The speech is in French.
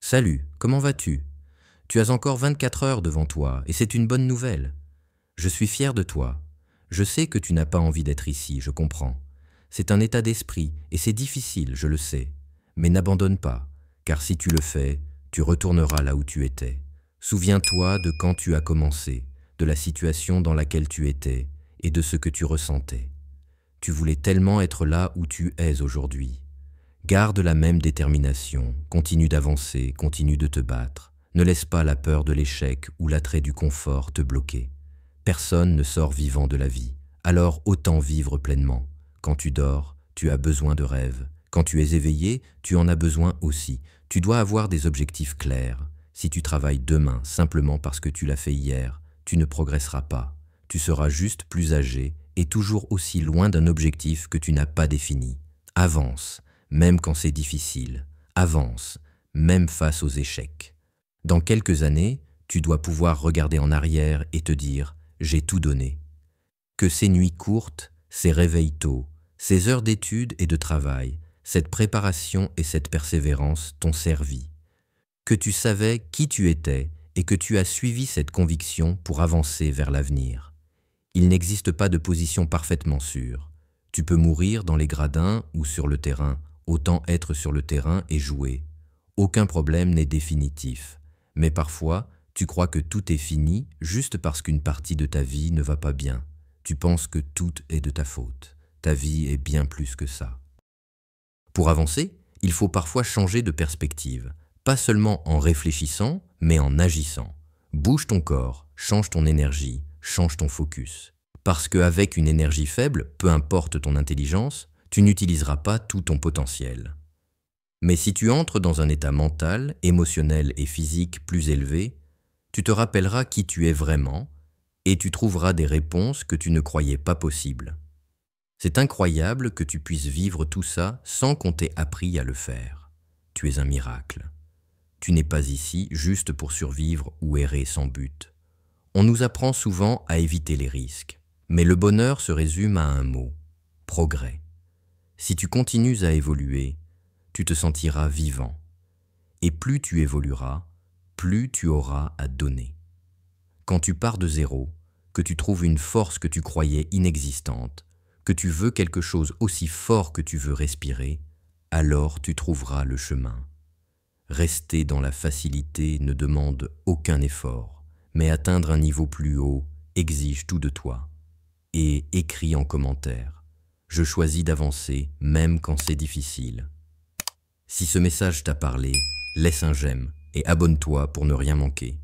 Salut, comment vas-tu? Tu as encore 24 heures devant toi et c'est une bonne nouvelle. Je suis fier de toi. Je sais que tu n'as pas envie d'être ici, je comprends. C'est un état d'esprit et c'est difficile, je le sais. Mais n'abandonne pas, car si tu le fais, tu retourneras là où tu étais. Souviens-toi de quand tu as commencé, de la situation dans laquelle tu étais et de ce que tu ressentais. Tu voulais tellement être là où tu es aujourd'hui. Garde la même détermination, continue d'avancer, continue de te battre. Ne laisse pas la peur de l'échec ou l'attrait du confort te bloquer. Personne ne sort vivant de la vie, alors autant vivre pleinement. Quand tu dors, tu as besoin de rêves. Quand tu es éveillé, tu en as besoin aussi. Tu dois avoir des objectifs clairs. Si tu travailles demain simplement parce que tu l'as fait hier, tu ne progresseras pas. Tu seras juste plus âgé et toujours aussi loin d'un objectif que tu n'as pas défini. Avance, même quand c'est difficile. Avance, même face aux échecs. Dans quelques années, tu dois pouvoir regarder en arrière et te dire « j'ai tout donné ». Que ces nuits courtes, ces réveils tôt, ces heures d'études et de travail, cette préparation et cette persévérance t'ont servi. Que tu savais qui tu étais et que tu as suivi cette conviction pour avancer vers l'avenir. Il n'existe pas de position parfaitement sûre. Tu peux mourir dans les gradins ou sur le terrain, autant être sur le terrain et jouer. Aucun problème n'est définitif. Mais parfois, tu crois que tout est fini juste parce qu'une partie de ta vie ne va pas bien. Tu penses que tout est de ta faute. Ta vie est bien plus que ça. Pour avancer, il faut parfois changer de perspective. Pas seulement en réfléchissant, mais en agissant. Bouge ton corps, change ton énergie, change ton focus. Parce qu'avec une énergie faible, peu importe ton intelligence, tu n'utiliseras pas tout ton potentiel. Mais si tu entres dans un état mental, émotionnel et physique plus élevé, tu te rappelleras qui tu es vraiment et tu trouveras des réponses que tu ne croyais pas possibles. C'est incroyable que tu puisses vivre tout ça sans qu'on t'ait appris à le faire. Tu es un miracle. Tu n'es pas ici juste pour survivre ou errer sans but. On nous apprend souvent à éviter les risques, mais le bonheur se résume à un mot, progrès. Si tu continues à évoluer, tu te sentiras vivant. Et plus tu évolueras, plus tu auras à donner. Quand tu pars de zéro, que tu trouves une force que tu croyais inexistante, que tu veux quelque chose aussi fort que tu veux respirer, alors tu trouveras le chemin. Rester dans la facilité ne demande aucun effort, mais atteindre un niveau plus haut exige tout de toi. Et écris en commentaire. Je choisis d'avancer même quand c'est difficile. Si ce message t'a parlé, laisse un j'aime et abonne-toi pour ne rien manquer.